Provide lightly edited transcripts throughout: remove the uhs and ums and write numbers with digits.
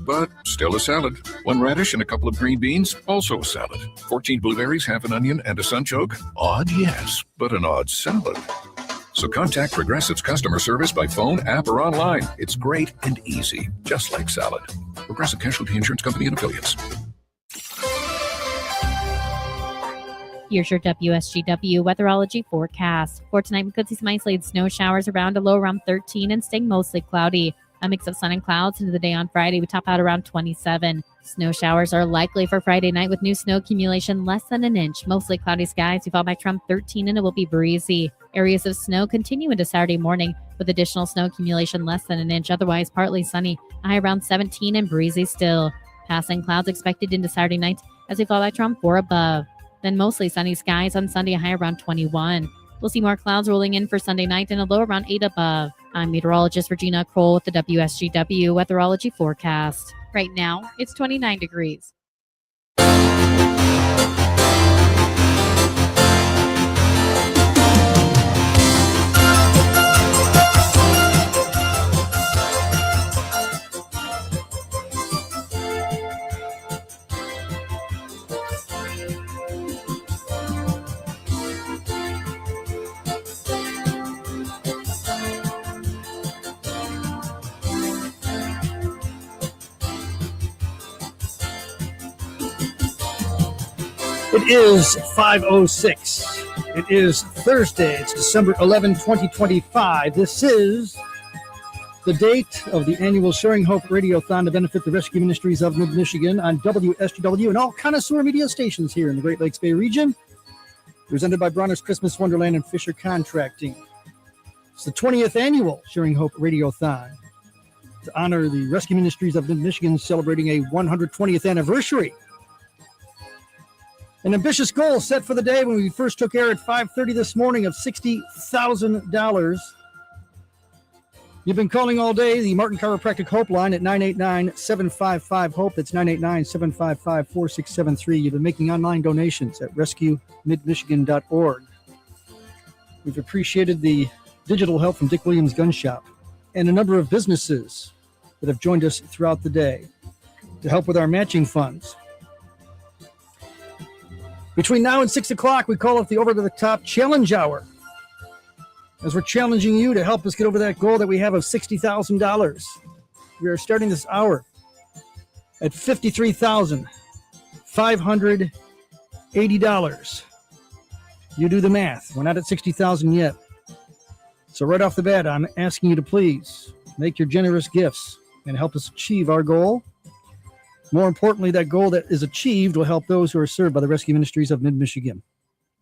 but still a salad. 1 radish and a couple of green beans, also a salad. 14 blueberries, half an onion, and a sunchoke. Odd, yes, but an odd salad. So contact Progressive's customer service by phone, app, or online. It's great and easy, just like salad. Progressive Casualty Insurance Company and Affiliates. Here's your WSGW weatherology forecast. For tonight, we could see some isolated snow showers around a low around 13 and staying mostly cloudy. A mix of sun and clouds into the day on Friday. We top out around 27. Snow showers are likely for Friday night with new snow accumulation less than an inch. Mostly cloudy skies. We fall back to around 13 and it will be breezy. Areas of snow continue into Saturday morning with additional snow accumulation less than an inch. Otherwise, partly sunny. A high around 17 and breezy still. Passing clouds expected into Saturday night as we fall back to around 4 above. Then mostly sunny skies on Sunday, a high around 21. We'll see more clouds rolling in for Sunday night and a low around 8 above. I'm meteorologist Regina Kroll with the WSGW weatherology forecast. Right now, it's 29 degrees. It is 5:06. It is Thursday. It's December 11, 2025. This is the date of the annual Sharing Hope Radiothon to benefit the Rescue Ministries of Mid-Michigan on WSGW and all Connoisseur Media stations here in the Great Lakes Bay region. Presented by Bronner's Christmas Wonderland and Fisher Contracting. It's the 20th annual Sharing Hope Radiothon to honor the Rescue Ministries of Mid-Michigan celebrating a 120th anniversary. An ambitious goal set for the day when we first took air at 5:30 this morning of $60,000. You've been calling all day the Martin Chiropractic Hope line at 989-755-HOPE. That's 989-755-4673. You've been making online donations at rescuemidmichigan.org. We've appreciated the digital help from Dick Williams Gun Shop and a number of businesses that have joined us throughout the day to help with our matching funds. Between now and 6 o'clock, we call it the Over to the Top Challenge Hour, as we're challenging you to help us get over that goal that we have of $60,000. We are starting this hour at $53,580. You do the math. We're not at $60,000 yet. So right off the bat, I'm asking you to please make your generous gifts and help us achieve our goal. More importantly, that goal that is achieved will help those who are served by the Rescue Ministries of Mid-Michigan.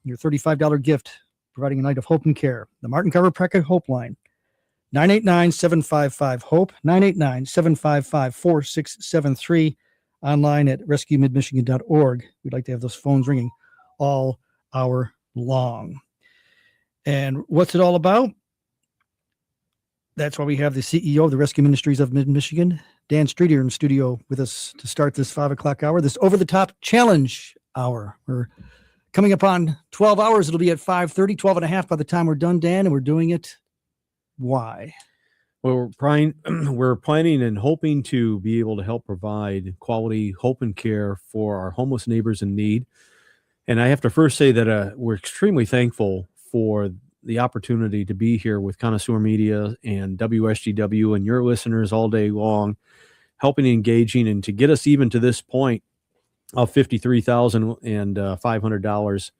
Your $35 gift, providing a night of hope and care. The Martin Chiropractic Hope line, 989-755-HOPE, 989-755-4673, online at rescuemidmichigan.org. We'd like to have those phones ringing all hour long. And what's it all about? That's why we have the CEO of the Rescue Ministries of Mid-Michigan, Dan Streeter, in studio with us to start this 5 o'clock hour, this over-the-top challenge hour. We're coming up on 12 hours. It'll be at 5:30, 12 and a half by the time we're done, Dan, and we're doing it. Why? Well, we're planning and hoping to be able to help provide quality hope and care for our homeless neighbors in need. And I have to first say that we're extremely thankful for the opportunity to be here with Connoisseur Media and WSGW and your listeners all day long, helping, engaging, and to get us even to this point of $53,500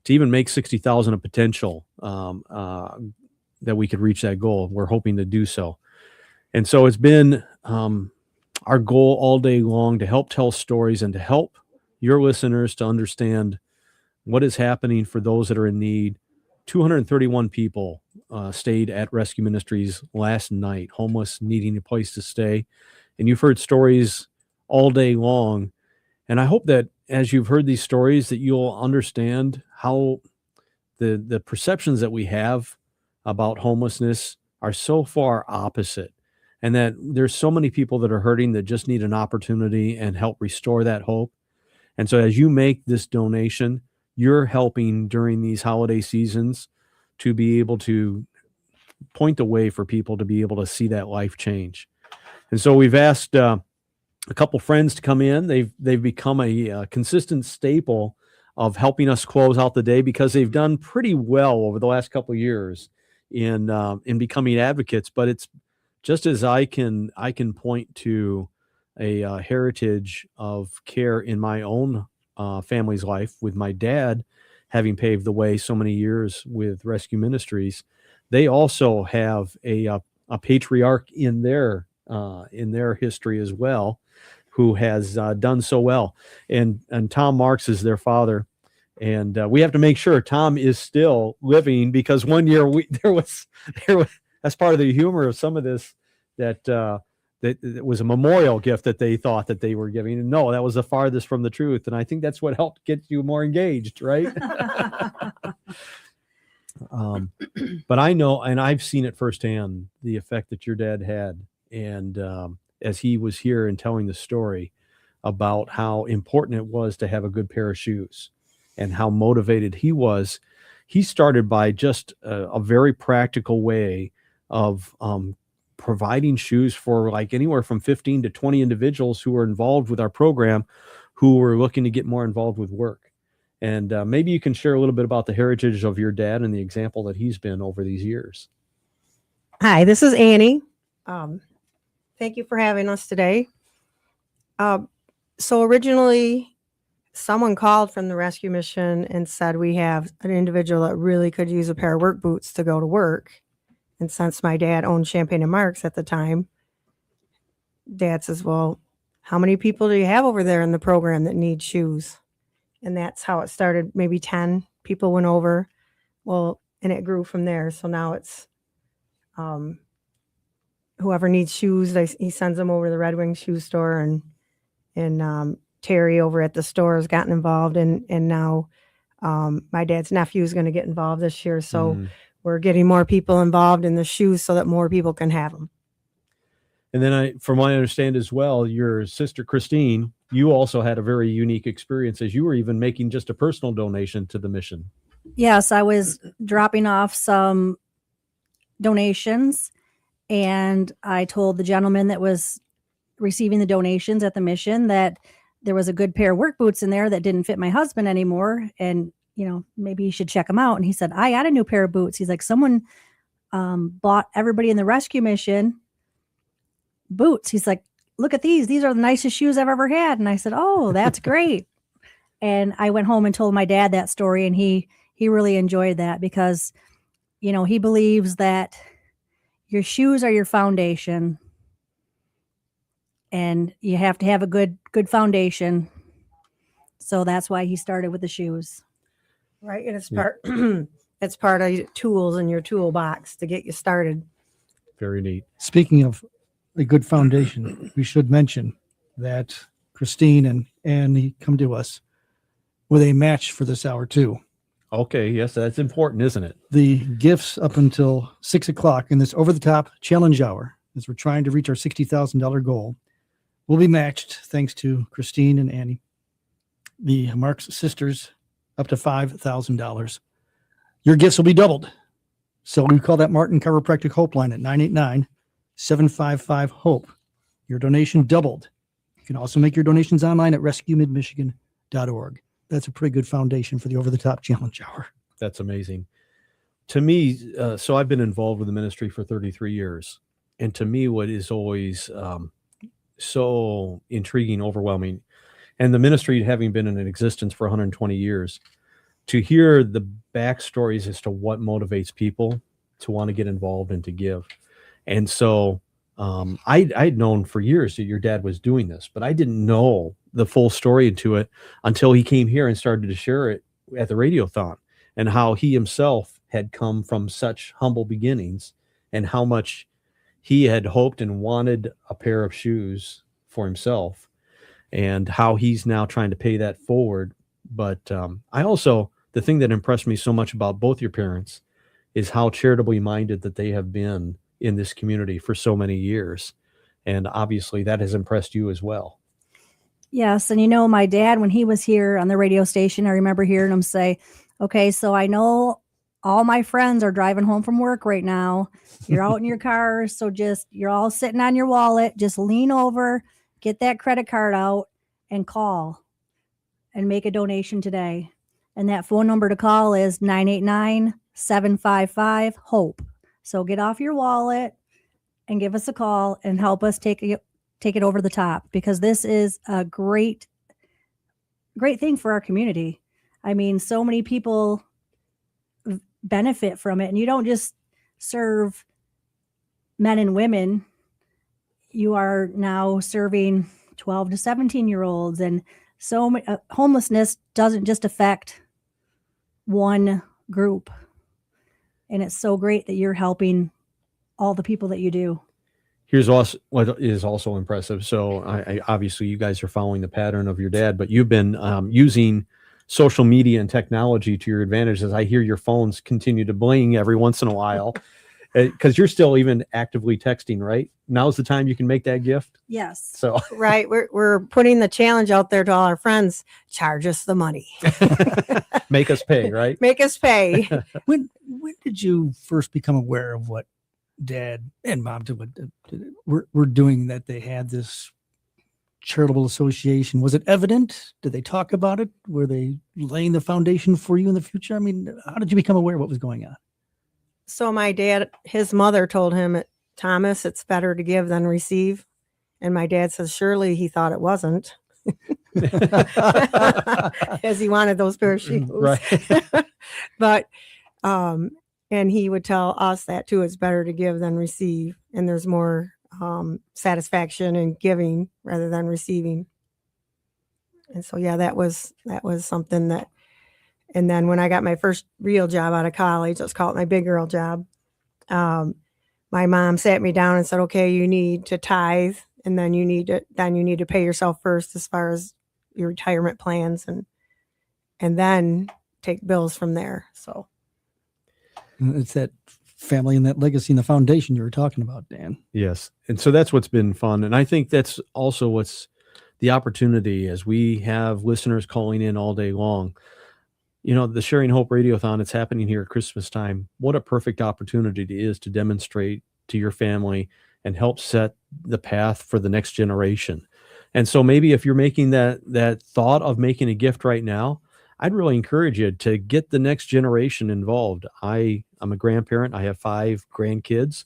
to even make $60,000 a potential that we could reach that goal. We're hoping to do so. And so it's been our goal all day long to help tell stories and to help your listeners to understand what is happening for those that are in need. 231 people stayed at Rescue Ministries last night, homeless, needing a place to stay. And you've heard stories all day long. And I hope that as you've heard these stories that you'll understand how the perceptions that we have about homelessness are so far opposite, and that there's so many people that are hurting that just need an opportunity and help restore that hope. And so as you make this donation, you're helping during these holiday seasons to be able to point the way for people to be able to see that life change. And so we've asked a couple friends to come in. They've become a consistent staple of helping us close out the day because they've done pretty well over the last couple of years in becoming advocates. But it's just as I can point to a heritage of care in my own family's life with my dad having paved the way so many years with Rescue Ministries. They also have a patriarch in their history as well, who has done so well. And Tom Marks is their father. And we have to make sure Tom is still living, because one year there was that's part of the humor of some of this, that it was a memorial gift that they thought that they were giving. And no, that was the farthest from the truth. And I think that's what helped get you more engaged, right? But I know, and I've seen it firsthand, the effect that your dad had. And as he was here and telling the story about how important it was to have a good pair of shoes and how motivated he was, he started by just a very practical way of providing shoes for like anywhere from 15 to 20 individuals who were involved with our program, who were looking to get more involved with work. And maybe you can share a little bit about the heritage of your dad and the example that he's been over these years. Hi, this is Annie. Thank you for having us today. So originally, someone called from the rescue mission and said we have an individual that really could use a pair of work boots to go to work. And since my dad owned Champagne and Marks at the time, Dad says, well, how many people do you have over there in the program that need shoes? And that's how it started. Maybe 10 people went over. Well, and it grew from there. So now it's whoever needs shoes, he sends them over to the Red Wing shoe store, and Terry over at the store has gotten involved, and now my dad's nephew is going to get involved this year. So we're getting more people involved in the shoes so that more people can have them. And then from what I understand as well, your sister Christine, you also had a very unique experience, as you were even making just a personal donation to the mission. Yes, I was dropping off some donations, and I told the gentleman that was receiving the donations at the mission that there was a good pair of work boots in there that didn't fit my husband anymore, and maybe you should check them out. And he said, I got a new pair of boots. He's like, someone bought everybody in the rescue mission boots. He's like, look at these. These are the nicest shoes I've ever had. And I said, oh, that's great. And I went home and told my dad that story, and he really enjoyed that, because, he believes that your shoes are your foundation, and you have to have a good foundation. So that's why he started with the shoes. Right. And it's it's part of your tools in your toolbox to get you started. Very neat. Speaking of a good foundation, we should mention that Christine and Annie come to us with a match for this hour too. Okay. Yes, that's important, isn't it? The gifts up until 6 o'clock in this over-the-top challenge hour, as we're trying to reach our $60,000 goal, will be matched thanks to Christine and Annie. The Marks sisters, up to $5,000. Your gifts will be doubled. So we call that Martin Chiropractic Hope line at 989-755-HOPE. Your donation doubled. You can also make your donations online at rescuemidmichigan.org. That's a pretty good foundation for the over-the-top challenge hour. That's amazing. To me, so I've been involved with the ministry for 33 years. And to me, what is always so intriguing, overwhelming, and the ministry having been in existence for 120 years, to hear the backstories as to what motivates people to want to get involved and to give. And so I'd known for years that your dad was doing this, but I didn't know the full story into it until he came here and started to share it at the Radiothon, and how he himself had come from such humble beginnings, and how much he had hoped and wanted a pair of shoes for himself, and how he's now trying to pay that forward. But I also, the thing that impressed me so much about both your parents is how charitably minded that they have been in this community for so many years. And obviously that has impressed you as well. Yes. And my dad, when he was here on the radio station, I remember hearing him say, okay, so I know all my friends are driving home from work right now. You're out in your car. So you're all sitting on your wallet, just lean over get that credit card out and call and make a donation today. And that phone number to call is 989-755-HOPE. So get off your wallet and give us a call and help us take it over the top, because this is a great thing for our community. I mean, so many people benefit from it, and you don't just serve men and women. You are now serving 12 to 17-year-olds, and so homelessness doesn't just affect one group. And it's so great that you're helping all the people that you do. Here's also what is also impressive. So I obviously you guys are following the pattern of your dad, but you've been using social media and technology to your advantage. As I hear your phones continue to bling every once in a while, because you're still even actively texting, right? Now's the time you can make that gift. Yes. So Right. We're putting the challenge out there to all our friends. Charge us the money. make us pay, right? Make us pay. When did you first become aware of what Dad and Mom were doing, that they had this charitable association? Was it evident? Did they talk about it? Were they laying the foundation for you in the future? I mean, how did you become aware of what was going on? So my dad, his mother told him, Thomas, it's better to give than receive. And my dad says, surely he thought it wasn't. As he wanted those pair of shoes. Right. But, and he would tell us that too, it's better to give than receive. And there's more satisfaction in giving rather than receiving. And so, yeah, that was something that, and then when I got my first real job out of college, let's call it my big girl job, my mom sat me down and said, okay, you need to tithe, and then you need to pay yourself first as far as your retirement plans, and then take bills from there. So it's that family and that legacy and the foundation you were talking about, Dan. Yes. And so that's what's been fun. And I think that's also what's the opportunity, as we have listeners calling in all day long. You know, the Sharing Hope Radiothon, it's happening here at Christmas time. What a perfect opportunity it is to demonstrate to your family and help set the path for the next generation. And so maybe if you're making that thought of making a gift right now, I'd really encourage you to get the next generation involved. I'm a grandparent. I have 5 grandkids,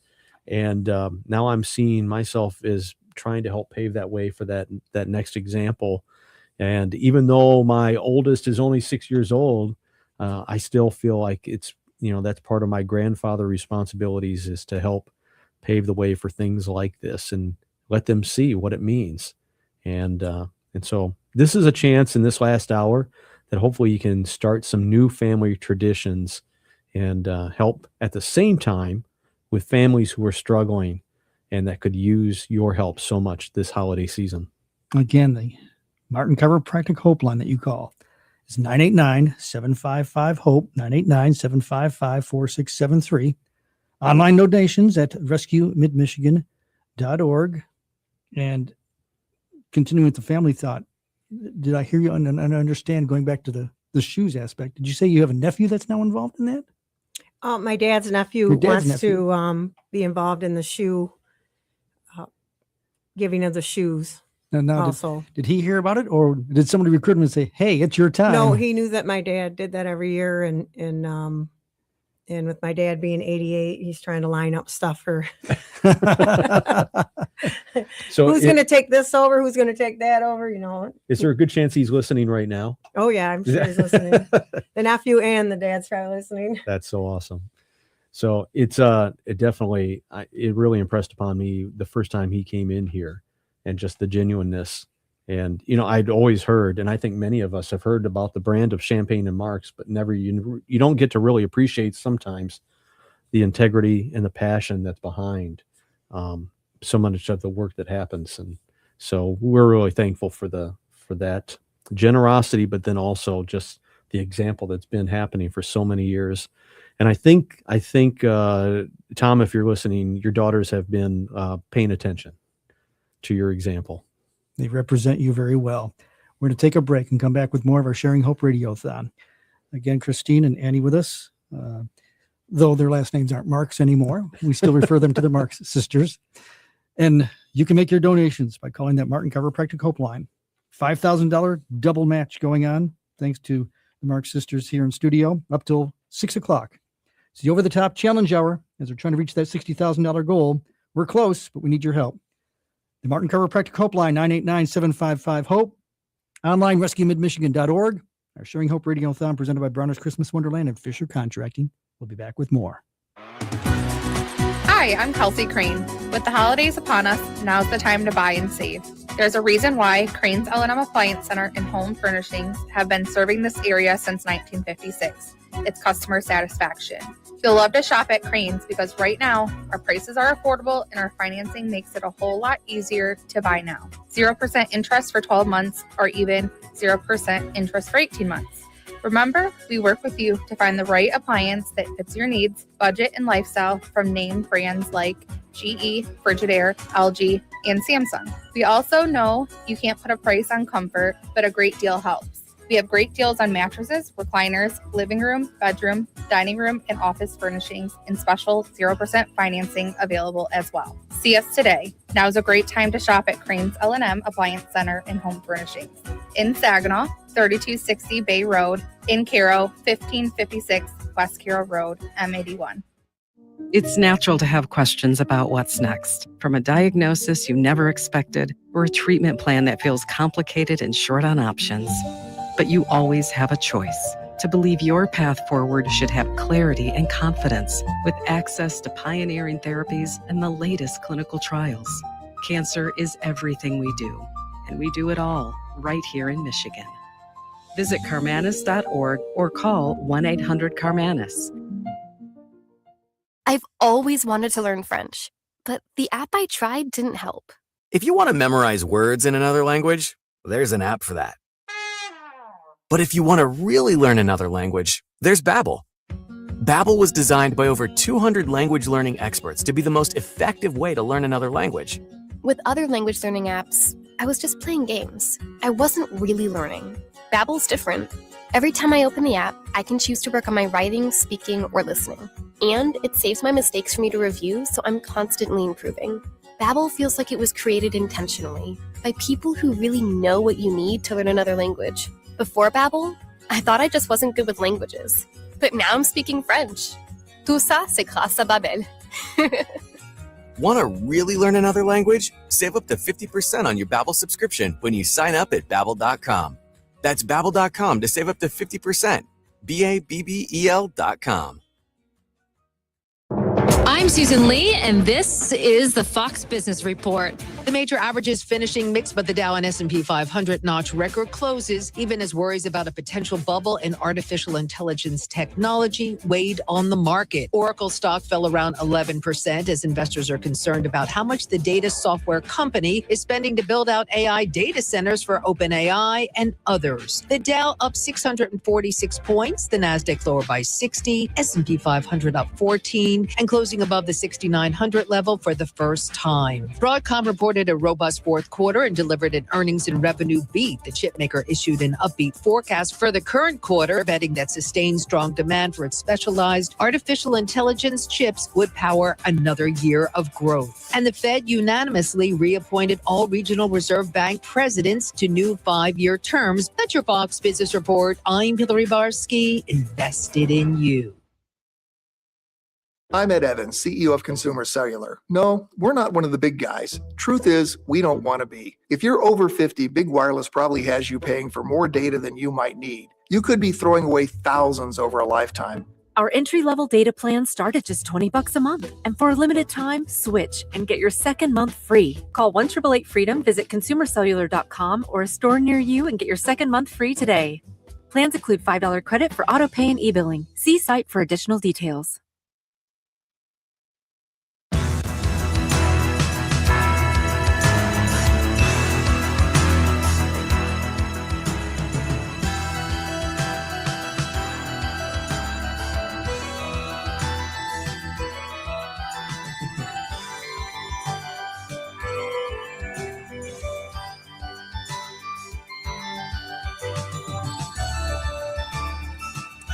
and now I'm seeing myself as trying to help pave that way for that next example. And even though my oldest is only 6 years old, I still feel like it's, that's part of my grandfather responsibilities, is to help pave the way for things like this and let them see what it means. And so this is a chance in this last hour that hopefully you can start some new family traditions and help at the same time with families who are struggling and that could use your help so much this holiday season. Again, the Martin Chiropractic Hope line that you call is 989-755-HOPE, 989-755-4673. Online donations at rescuemidmichigan.org. And continuing with the family thought, did I hear you and understand, going back to the shoes aspect, did you say you have a nephew that's now involved in that? my dad's nephew wants to be involved in the shoe giving of the shoes. Now, Also, did he hear about it, or did somebody recruit him and say, "Hey, it's your time"? no, he knew that my dad did that every year, and with my dad being 88, he's trying to line up stuff for. So who's going to take this over? Who's going to take that over? Is there a good chance he's listening right now? Oh yeah, I'm sure he's listening. The nephew and the dad's probably listening. That's so awesome. So it definitely, it really impressed upon me the first time he came in here, and just the genuineness. And, I'd always heard, and I think many of us have heard about the brand of Champagne and Marks, but never, you don't get to really appreciate sometimes the integrity and the passion that's behind so much of the work that happens. And so we're really thankful for that generosity, but then also just the example that's been happening for so many years. And I think Tom, if you're listening, your daughters have been paying attention to your example. They represent you very well. We're going to take a break and come back with more of our Sharing Hope Radiothon. Again, Christine and Annie with us. Though their last names aren't Marks anymore, we still refer them to the Marks sisters. And You can make your donations by calling that Martin Chiropractic Hope line. $5,000 double match going on, thanks to the Mark sisters here in studio, up till 6 o'clock. It's the over-the-top challenge hour as we're trying to reach that $60,000 goal. We're close, but we need your help. The Martin Chiropractic Hope line, 989-755-HOPE. Online, rescuemidmichigan.org. Our Sharing Hope Radiothon presented by Bronner's Christmas Wonderland and Fisher Contracting. We'll be back with more. Hi, I'm Kelsey Crane. With the holidays upon us, now's the time to buy and save. There's a reason why Crane's L&M Appliance Center and Home Furnishings have been serving this area since 1956. It's customer satisfaction. You'll love to shop at Crane's because right now, our prices are affordable and our financing makes it a whole lot easier to buy now. 0% interest for 12 months or even 0% interest for 18 months. Remember, we work with you to find the right appliance that fits your needs, budget, and lifestyle from name brands like GE, Frigidaire, LG, and Samsung. We also know you can't put a price on comfort, but a great deal helps. We have great deals on mattresses, recliners, living room, bedroom, dining room, and office furnishings, and special 0% financing available as well. See us today. Now is a great time to shop at Crane's L&M Appliance Center and Home Furnishings. In Saginaw, 3260 Bay Road. In Kerkau, 1556 West Kerkau Road, M81. It's natural to have questions about what's next, from a diagnosis you never expected or a treatment plan that feels complicated and short on options. But you always have a choice to believe your path forward should have clarity and confidence with access to pioneering therapies and the latest clinical trials. Cancer is everything we do, and we do it all right here in Michigan. Visit Carmanis.org or call 1-800-CARMANIS. I've always wanted to learn French, but the app I tried didn't help. If you want to memorize words in another language, there's an app for that. But if you want to really learn another language, there's Babbel. Babbel was designed by over 200 language learning experts to be the most effective way to learn another language. With other language learning apps, I was just playing games. I wasn't really learning. Babbel's different. Every time I open the app, I can choose to work on my writing, speaking, or listening. And it saves my mistakes for me to review, so I'm constantly improving. Babbel feels like it was created intentionally by people who really know what you need to learn another language. Before Babbel, I thought I just wasn't good with languages. But now I'm speaking French. Tout ça, c'est grâce à Babbel. Want to really learn another language? Save up to 50% on your Babbel subscription when you sign up at Babbel.com. That's Babbel.com to save up to 50%. Babbel.com. I'm Susan Lee, and this is the Fox Business Report. The major averages finishing mixed, but the Dow and S&P 500 notch record closes, even as worries about a potential bubble in artificial intelligence technology weighed on the market. Oracle stock fell around 11% as investors are concerned about how much the data software company is spending to build out AI data centers for OpenAI and others. The Dow up 646 points, the Nasdaq lower by 60, S&P 500 up 14, and closing above the 6,900 level for the first time. Broadcom reported a robust fourth quarter and delivered an earnings and revenue beat. The chipmaker issued an upbeat forecast for the current quarter, betting that sustained strong demand for its specialized artificial intelligence chips would power another year of growth. And the Fed unanimously reappointed all regional reserve bank presidents to new 5-year terms. That's your Fox Business Report. I'm Hillary Barsky, invested in you. I'm Ed Evans, CEO of Consumer Cellular. No, we're not one of the big guys. Truth is, we don't want to be. If you're over 50, Big Wireless probably has you paying for more data than you might need. You could be throwing away thousands over a lifetime. Our entry-level data plans start at just $20 a month. And for a limited time, switch and get your second month free. Call 1-888-FREEDOM, visit consumercellular.com or a store near you and get your second month free today. Plans include $5 credit for auto pay and e-billing. See site for additional details.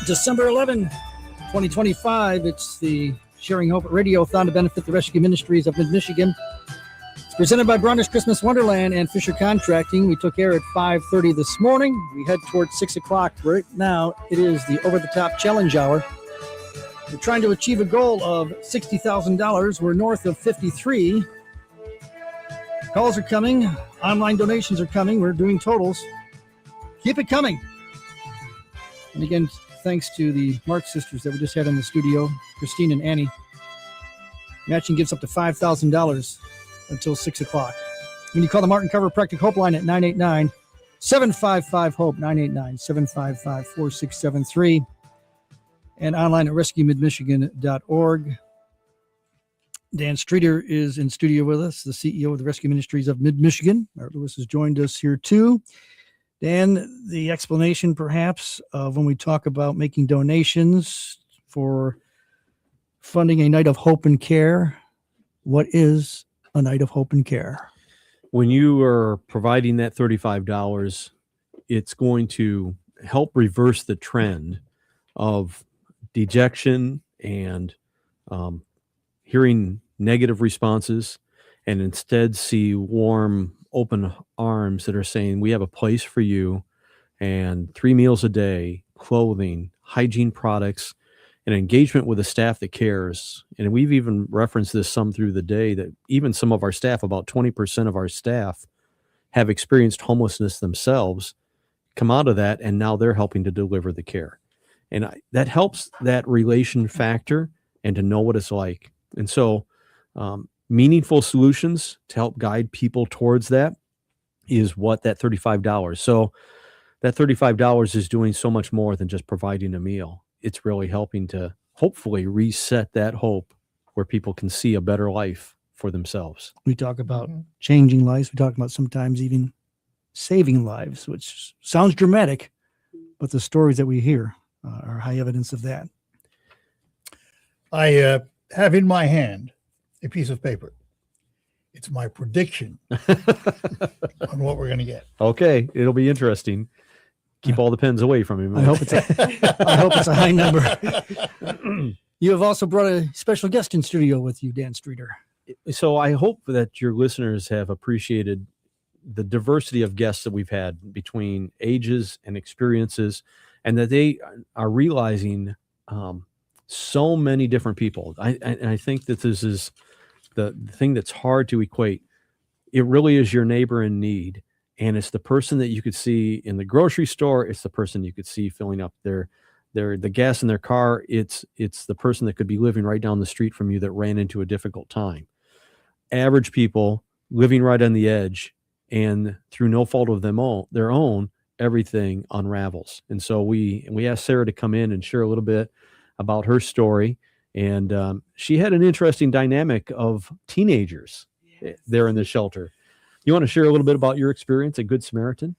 December 11, 2025. It's the Sharing Hope Radiothon to benefit the Rescue Ministries of Mid-Michigan. Presented by Bronner's Christmas Wonderland and Fisher Contracting. We took air at 5:30 this morning. We head towards 6 o'clock. Right now, it is the over-the-top challenge hour. We're trying to achieve a goal of $60,000. We're north of 53. Calls are coming. Online donations are coming. We're doing totals. Keep it coming. And again, thanks to the Marks sisters that we just had in the studio, Christine and Annie. Matching gives up to $5,000 until 6 o'clock. When you call the Martin Cover Practic Hope line at 989-755-HOPE, 989-755-4673, and online at rescuemidmichigan.org. Dan Streeter is in studio with us, the CEO of the Rescue Ministries of Mid-Michigan. Art Lewis has joined us here too. Dan, the explanation perhaps of when we talk about making donations for funding a night of hope and care, what is a night of hope and care? When you are providing that $35, it's going to help reverse the trend of dejection and hearing negative responses, and instead see warm, open arms that are saying, we have a place for you, and 3 meals a day, clothing, hygiene products, and engagement with a staff that cares. And we've even referenced this some through the day, that even some of our staff, about 20% of our staff, have experienced homelessness themselves, come out of that, and now they're helping to deliver the care. And that helps that relation factor and to know what it's like. And so meaningful solutions to help guide people towards that is what that $35. So that $35 is doing so much more than just providing a meal. It's really helping to hopefully reset that hope where people can see a better life for themselves. We talk about changing lives. We talk about sometimes even saving lives, which sounds dramatic, but the stories that we hear are high evidence of that. I have in my hand a piece of paper. It's my prediction on what we're going to get. Okay, it'll be interesting. Keep all the pens away from him. I hope it's a high number. You have also brought a special guest in studio with you, Dan Streeter. So I hope that your listeners have appreciated the diversity of guests that we've had between ages and experiences, and that they are realizing so many different people. I think that this is the thing that's hard to equate. It really is your neighbor in need. And it's the person that you could see in the grocery store. It's the person you could see filling up the gas in their car. It's the person that could be living right down the street from you that ran into a difficult time. Average people living right on the edge, and through no fault of their own, everything unravels. And so we asked Sarah to come in and share a little bit about her story. And she had an interesting dynamic of teenagers there in the shelter. You want to share a little bit about your experience at Good Samaritan?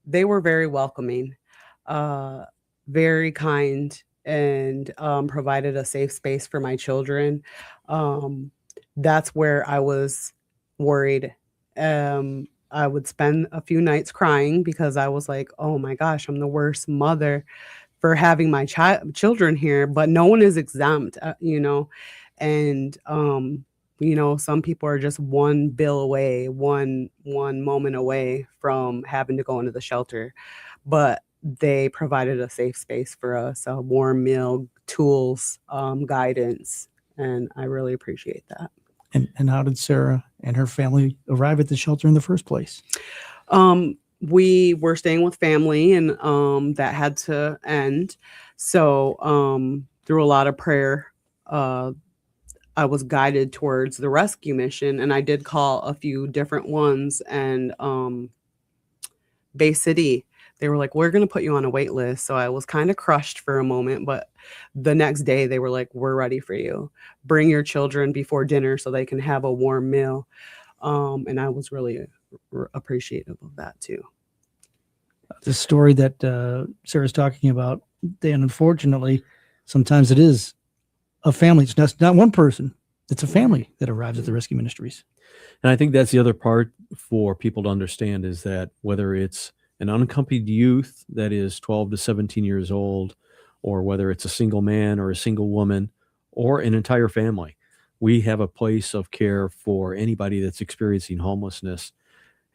They were very welcoming, very kind, and provided a safe space for my children. That's where I was worried. I would spend a few nights crying because I was like, oh my gosh, I'm the worst mother for having my children here, but no one is exempt, and some people are just one bill away, one moment away from having to go into the shelter. But they provided a safe space for us, a warm meal, tools, guidance, and I really appreciate that. And how did Sarah and her family arrive at the shelter in the first place? We were staying with family, and that had to end. So through a lot of prayer, I was guided towards the rescue mission, and I did call a few different ones. And Bay City, they were like, we're going to put you on a wait list. So I was kind of crushed for a moment, but the next day they were like, we're ready for you. Bring your children before dinner so they can have a warm meal. And I was really appreciative of that too. The story that Sarah's talking about, Dan, unfortunately, sometimes it is a family. It's not one person. It's a family that arrives at the Rescue Ministries. And I think that's the other part for people to understand, is that whether it's an unaccompanied youth that is 12 to 17 years old, or whether it's a single man or a single woman or an entire family, we have a place of care for anybody that's experiencing homelessness.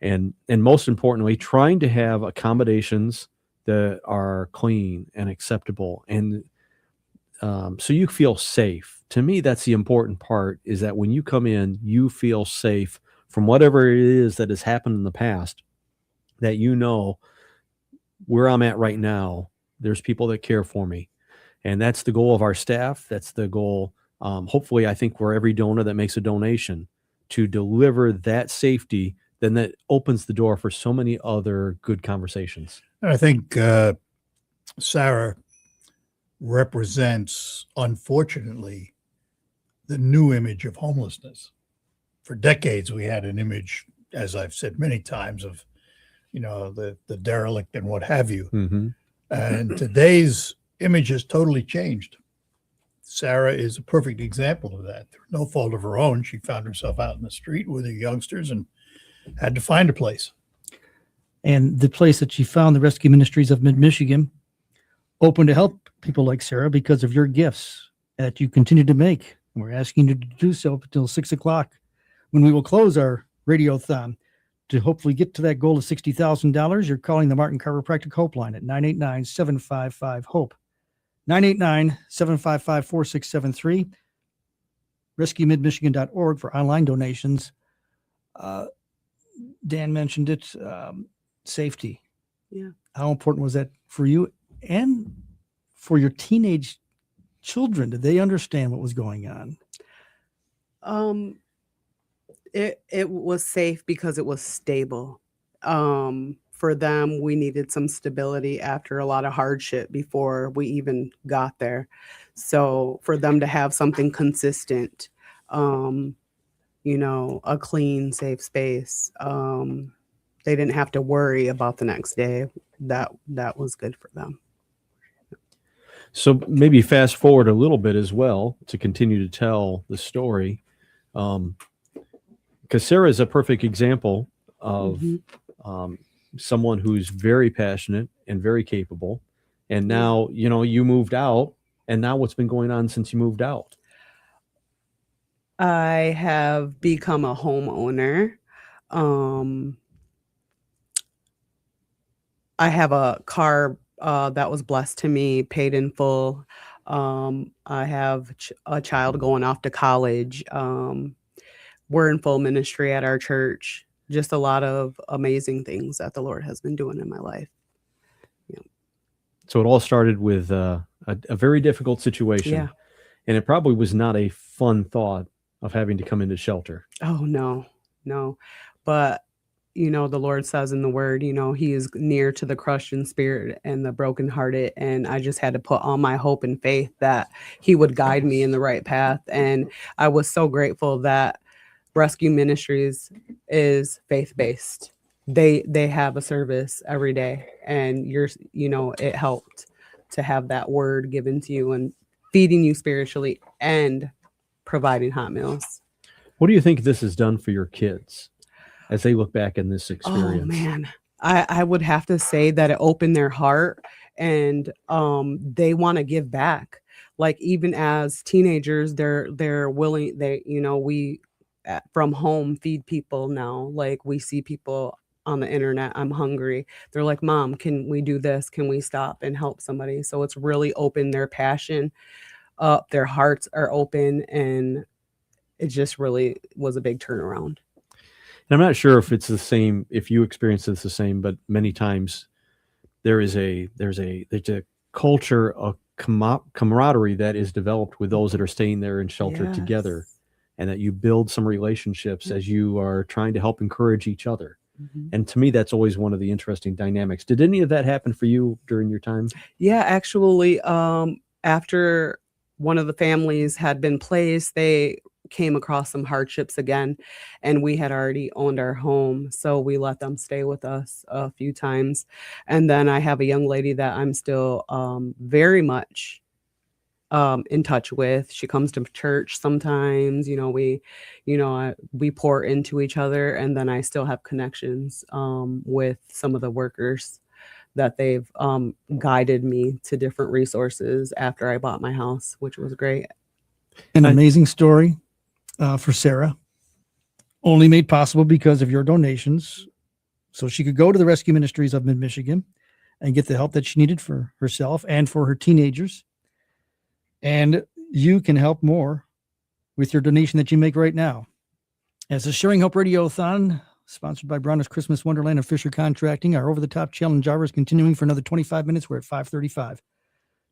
And most importantly, trying to have accommodations that are clean and acceptable. And so you feel safe. To me, that's the important part, is that when you come in, you feel safe from whatever it is that has happened in the past, that you know where I'm at right now, there's people that care for me. And that's the goal of our staff. That's the goal. Hopefully, I think for every donor that makes a donation, to deliver that safety, then that opens the door for so many other good conversations. And I think Sarah represents, unfortunately, the new image of homelessness. For decades, we had an image, as I've said many times, of, the derelict and what have you. Mm-hmm. And today's image has totally changed. Sarah is a perfect example of that. Through no fault of her own, she found herself out in the street with her youngsters and had to find a place. And the place that she found, the Rescue Ministries of Mid-Michigan, open to help people like Sarah because of your gifts that you continue to make. And we're asking you to do so until 6 o'clock, when we will close our radiothon. To hopefully get to that goal of $60,000, you're calling the Martin Chiropractic Hope line at 989-755-HOPE. 989-755-4673. RescueMidMichigan.org for online donations. Dan mentioned it, safety. Yeah. How important was that for you and for your teenage children? Did they understand what was going on? It was safe because it was stable. For them, we needed some stability after a lot of hardship before we even got there. So for them to have something consistent, a clean, safe space, they didn't have to worry about the next day. That was good for them. So maybe fast forward a little bit as well to continue to tell the story. Because Sarah is a perfect example of someone who's very passionate and very capable. And now, you moved out, and now what's been going on since you moved out? I have become a homeowner. I have a car that was blessed to me, paid in full. I have a child going off to college. We're in full ministry at our church. Just a lot of amazing things that the Lord has been doing in my life. Yeah. So it all started with a very difficult situation. Yeah. And it probably was not a fun thought of having to come into shelter. Oh, no. But, the Lord says in the word, he is near to the crushed in spirit and the brokenhearted. And I just had to put all my hope and faith that he would guide me in the right path. And I was so grateful that Rescue Ministries is faith-based. They have a service every day, and it helped to have that word given to you and feeding you spiritually and providing hot meals. What do you think this has done for your kids as they look back in this experience? Oh man, I would have to say that it opened their heart, and they want to give back. Like even as teenagers, they're willing. We from home feed people now. Like we see people on the internet, I'm hungry. They're like, Mom, can we do this? Can we stop and help somebody? So it's really opened their passion up. Their hearts are open, and it just really was a big turnaround. And I'm not sure if it's the same, if you experience this the same, but many times there's a culture of camaraderie that is developed with those that are staying there in shelter together, and that you build some relationships as you are trying to help encourage each other. And to me, that's always one of the interesting dynamics. Did any of that happen for you during your time? Yeah, actually, after one of the families had been placed, they came across some hardships again, and we had already owned our home, so we let them stay with us a few times. And then I have a young lady that I'm still very much in touch with. She comes to church sometimes. We pour into each other, and then I still have connections with some of the workers that they've guided me to different resources after I bought my house, which was great. An amazing story. for Sarah, only made possible because of your donations. So she could go to the Rescue Ministries of Mid-Michigan and get the help that she needed for herself and for her teenagers. And you can help more with your donation that you make right now. As the Sharing Hope Radiothon, sponsored by Bronner's Christmas Wonderland and Fisher Contracting, our over-the-top challenge hour is continuing for another 25 minutes. We're at 5:35.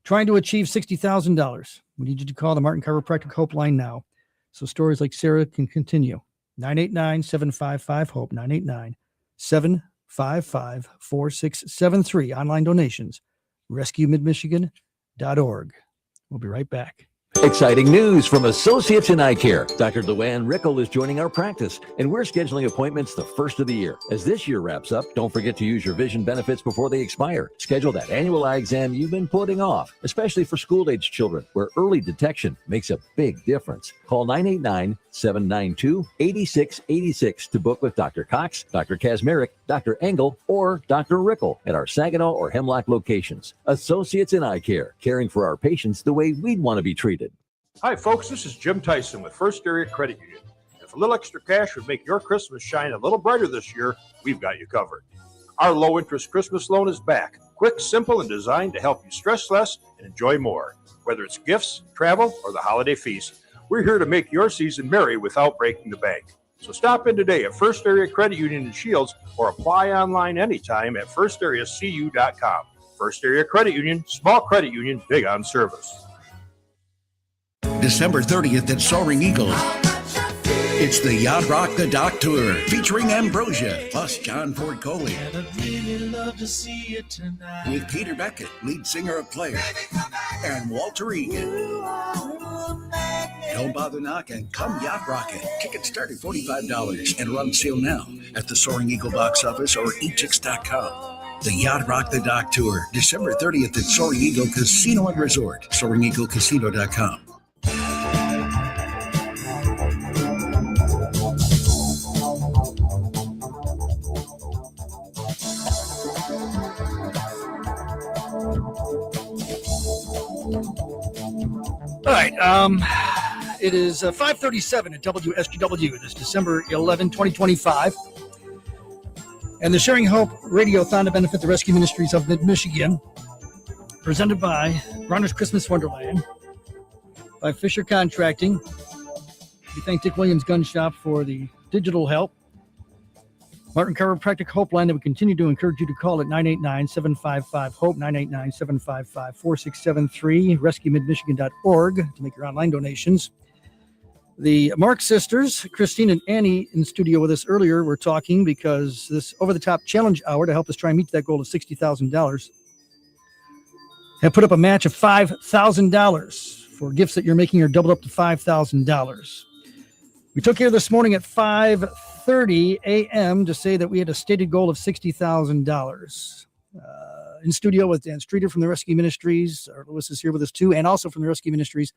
Trying to achieve $60,000. We need you to call the Martin Chiropractic Hope line now, so stories like Sarah can continue. 989-755-HOPE, 989-755-4673. Online donations, rescuemidmichigan.org. We'll be right back. Exciting news from Associates in Eye Care. Dr. Luann Rickel is joining our practice, and we're scheduling appointments the first of the year. As this year wraps up, don't forget to use your vision benefits before they expire. Schedule that annual eye exam you've been putting off, especially for school-age children, where early detection makes a big difference. Call 989-792-8686 to book with Dr. Cox, Dr. Kazmarek, Dr. Engel, or Dr. Rickel at our Saginaw or Hemlock locations. Associates in Eye Care, caring for our patients the way we'd want to be treated. Hi, folks. This is Jim Tyson with First Area Credit Union. If a little extra cash would make your Christmas shine a little brighter this year, we've got you covered. Our low-interest Christmas loan is back. Quick, simple, and designed to help you stress less and enjoy more. Whether it's gifts, travel, or the holiday feast, we're here to make your season merry without breaking the bank. So stop in today at First Area Credit Union in Shields or apply online anytime at firstareacu.com. First Area Credit Union, small credit union, big on service. December 30th at Soaring Eagle. It's the Yacht Rock the Dock Tour featuring Ambrosia plus John Ford Coley. With Peter Beckett, lead singer of Player, and Walter Egan. Don't bother knocking. Come Yacht Rock it. Tickets start at $45 and are on sale now at the Soaring Eagle box office or etix.com. The Yacht Rock the Dock Tour, December 30th at Soaring Eagle Casino and Resort, SoaringEagleCasino.com. All right. It is 5:37 at WSGW. This December 11, 2025. And the Sharing Hope Radiothon to benefit the Rescue Ministries of Mid-Michigan, presented by Bronner's Christmas Wonderland, by Fisher Contracting. We thank Dick Williams Gun Shop for the digital help. Martin Chiropractic Hope line that we continue to encourage you to call at 989-755-HOPE, 989-755-4673, rescuemidmichigan.org to make your online donations. The Mark sisters, Christine and Annie, in studio with us earlier, were talking because this over-the-top challenge hour to help us try and meet that goal of $60,000 have put up a match of $5,000 for gifts that you're making are doubled up to $5,000. We took here this morning at 5:30 a.m. to say that we had a stated goal of $60,000. In studio with Dan Streeter from the Rescue Ministries. Lewis is here with us too, and also from the Rescue Ministries,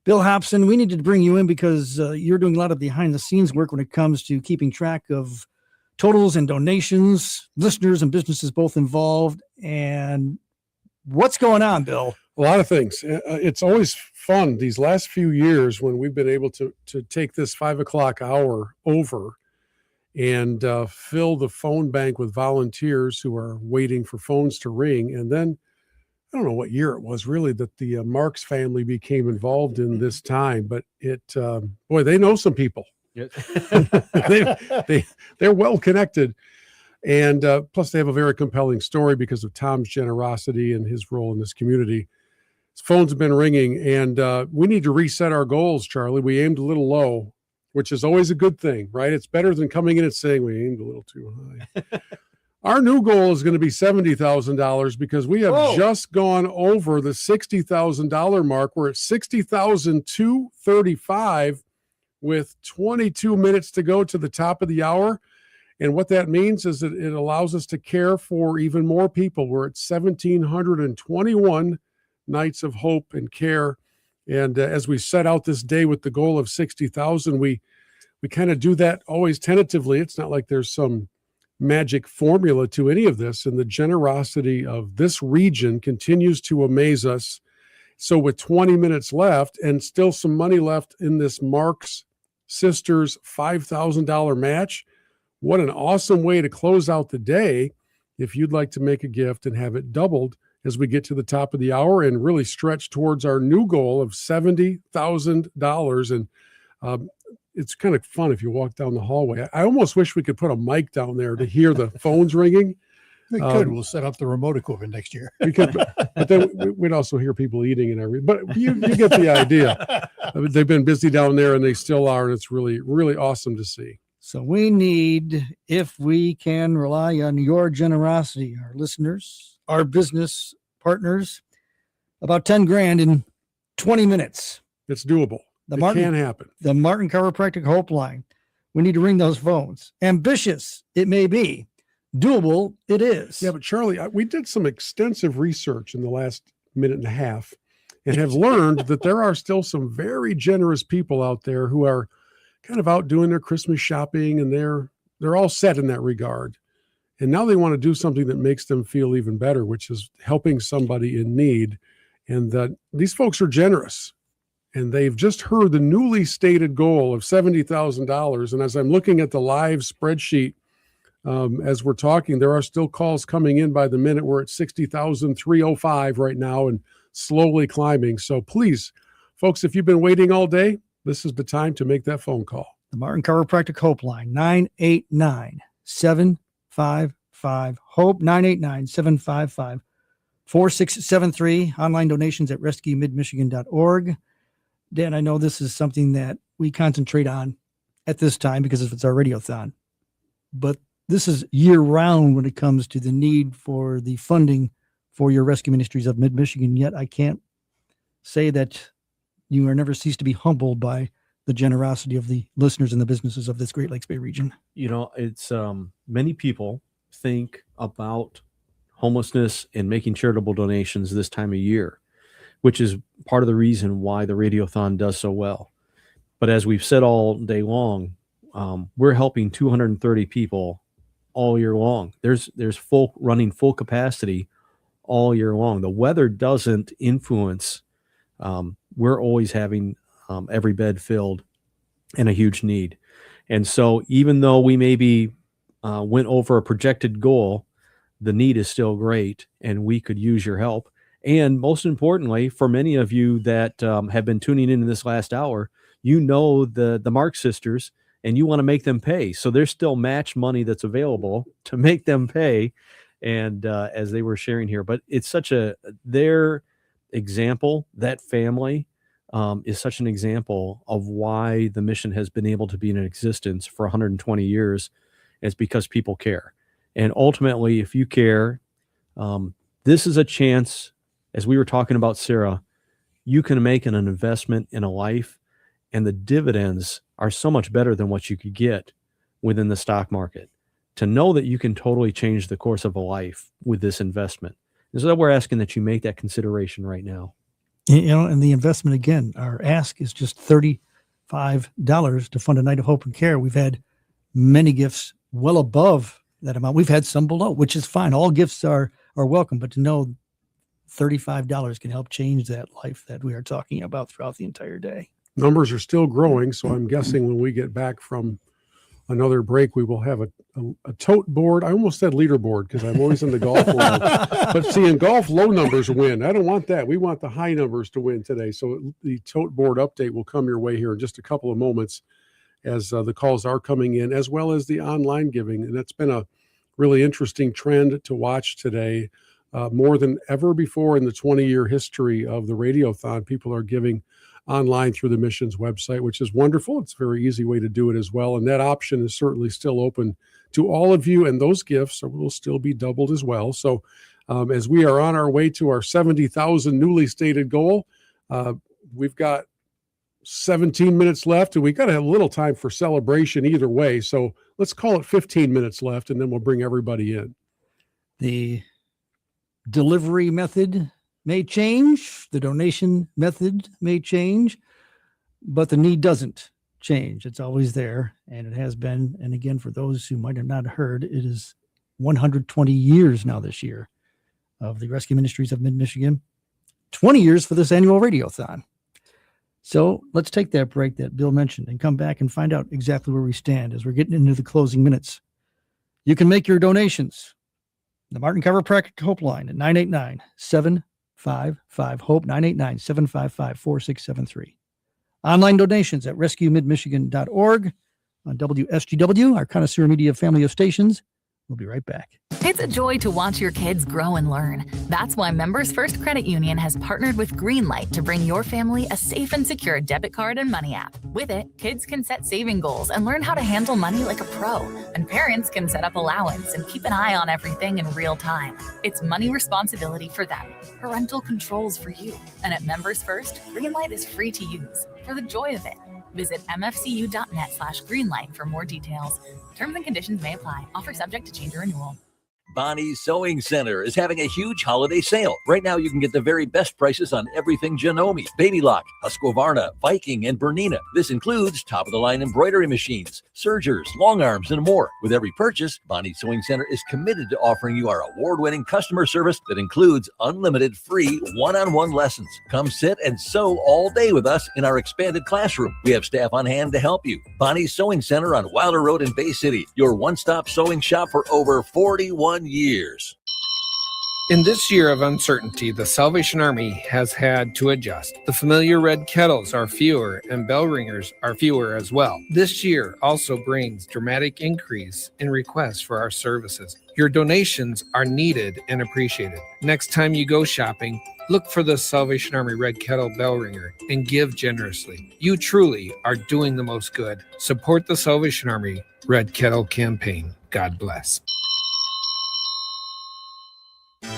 Bill Hobson. We needed to bring you in because you're doing a lot of behind-the-scenes work when it comes to keeping track of totals and donations, listeners and businesses both involved. And what's going on, Bill? A lot of things. It's always fun these last few years when we've been able to take this 5 o'clock hour over and fill the phone bank with volunteers who are waiting for phones to ring. And then I don't know what year it was really that the Marks family became involved in this time, but boy, they know some people. They're well connected. And plus they have a very compelling story because of Tom's generosity and his role in this community. His phones have been ringing, and we need to reset our goals, Charlie. We aimed a little low, which is always a good thing, right? It's better than coming in and saying we aimed a little too high. Our new goal is going to be $70,000 because we have just gone over the $60,000 mark. We're at $60,235 with 22 minutes to go to the top of the hour. And what that means is that it allows us to care for even more people. We're at 1,721 nights of hope and care. And as we set out this day with the goal of 60,000, we kind of do that always tentatively. It's not like there's some magic formula to any of this. And the generosity of this region continues to amaze us. So with 20 minutes left and still some money left in this Marks sisters $5,000 match. What an awesome way to close out the day if you'd like to make a gift and have it doubled as we get to the top of the hour and really stretch towards our new goal of $70,000. And it's kind of fun if you walk down the hallway. I almost wish we could put a mic down there to hear the phones ringing. We could. We'll set up the remote equipment next year. We could, but then we'd also hear people eating and everything. But you get the idea. They've been busy down there, and they still are, and it's really, really awesome to see. So we need, if we can rely on your generosity, our listeners, our business partners, about 10 grand in 20 minutes. It's doable. It can happen. The Martin Chiropractic Hope Line. We need to ring those phones. Ambitious, it may be. Doable, it is. Yeah, but Charlie, we did some extensive research in the last minute and a half and have learned that there are still some very generous people out there who are kind of out doing their Christmas shopping, and they're all set in that regard. And now they want to do something that makes them feel even better, which is helping somebody in need. And that these folks are generous. And they've just heard the newly stated goal of $70,000. And as I'm looking at the live spreadsheet, as we're talking, there are still calls coming in by the minute. We're at 60,305 right now and slowly climbing. So please, folks, if you've been waiting all day, this is the time to make that phone call. The Martin Chiropractic Hope Line, 989-755-HOPE, 989-755-4673. Online donations at rescuemidmichigan.org. Dan, I know this is something that we concentrate on at this time because it's our radiothon, but this is year-round when it comes to the need for the funding for your Rescue Ministries of Mid-Michigan. Yet I can't say that you are never cease to be humbled by the generosity of the listeners and the businesses of this Great Lakes Bay region. You know, it's many people think about homelessness and making charitable donations this time of year, which is part of the reason why the Radiothon does so well. But as we've said all day long, we're helping 230 people all year long. There's full capacity all year long. The weather doesn't influence. We're always having every bed filled and a huge need. And so even though we maybe went over a projected goal, the need is still great and we could use your help. And most importantly, for many of you that have been tuning in this last hour, you know the Mark sisters and you want to make them pay. So there's still match money that's available to make them pay. And as they were sharing here, but it's their example, that family is such an example of why the mission has been able to be in existence for 120 years. It's because people care. And ultimately, if you care, this is a chance, as we were talking about Sarah, you can make an investment in a life, and the dividends are so much better than what you could get within the stock market. To know that you can totally change the course of a life with this investment. And so we're asking that you make that consideration right now. You know, and the investment, again, our ask is just $35 to fund a night of hope and care. We've had many gifts well above that amount. We've had some below, which is fine. All gifts are welcome, but to know $35 can help change that life that we are talking about throughout the entire day. Numbers are still growing, so I'm guessing when we get back from another break, we will have a tote board. I almost said leaderboard because I'm always in the golf world. But see, in golf, low numbers win. I don't want that. We want the high numbers to win today. So the tote board update will come your way here in just a couple of moments as the calls are coming in, as well as the online giving. And that's been a really interesting trend to watch today. More than ever before in the 20-year history of the Radiothon, people are giving online through the mission's website, which is wonderful. It's a very easy way to do it as well. And that option is certainly still open to all of you. And those gifts will still be doubled as well. So as we are on our way to our 70,000 newly stated goal, we've got 17 minutes left and we got to have a little time for celebration either way. So let's call it 15 minutes left and then we'll bring everybody in. The delivery method may change, the donation method may change, but the need doesn't change. It's always there, and it has been. And again, for those who might have not heard, it is 120 years now this year of the Rescue Ministries of Mid-Michigan, 20 years for this annual Radiothon. So let's take that break that Bill mentioned and come back and find out exactly where we stand as we're getting into the closing minutes. You can make your donations. The Martin Chiropractic Hope line at 989-755-HOPE, 989-755-4673. Online donations at rescuemidmichigan.org. On WSGW, our Connoisseur Media family of stations. We'll be right back. It's a joy to watch your kids grow and learn. That's why Members First Credit Union has partnered with Greenlight to bring your family a safe and secure debit card and money app. With it, kids can set saving goals and learn how to handle money like a pro. And parents can set up allowance and keep an eye on everything in real time. It's money responsibility for them, parental controls for you. And at Members First, Greenlight is free to use for the joy of it. Visit mfcu.net/greenlight for more details. Terms and conditions may apply. Offer subject to change or renewal. Bonnie's Sewing Center is having a huge holiday sale. Right now, you can get the very best prices on everything Janome, Baby Lock, Husqvarna, Viking, and Bernina. This includes top-of-the-line embroidery machines, sergers, long arms, and more. With every purchase, Bonnie's Sewing Center is committed to offering you our award-winning customer service that includes unlimited free one-on-one lessons. Come sit and sew all day with us in our expanded classroom. We have staff on hand to help you. Bonnie's Sewing Center on Wilder Road in Bay City, your one-stop sewing shop for over 41 years. In this year of uncertainty, the Salvation Army has had to adjust. The familiar red kettles are fewer and bell ringers are fewer as well. This year also brings dramatic increase in requests for our services. Your donations are needed and appreciated. Next time you go shopping, look for the Salvation Army red kettle bell ringer and give generously. You truly are doing the most good. Support the Salvation Army Red Kettle campaign. God bless.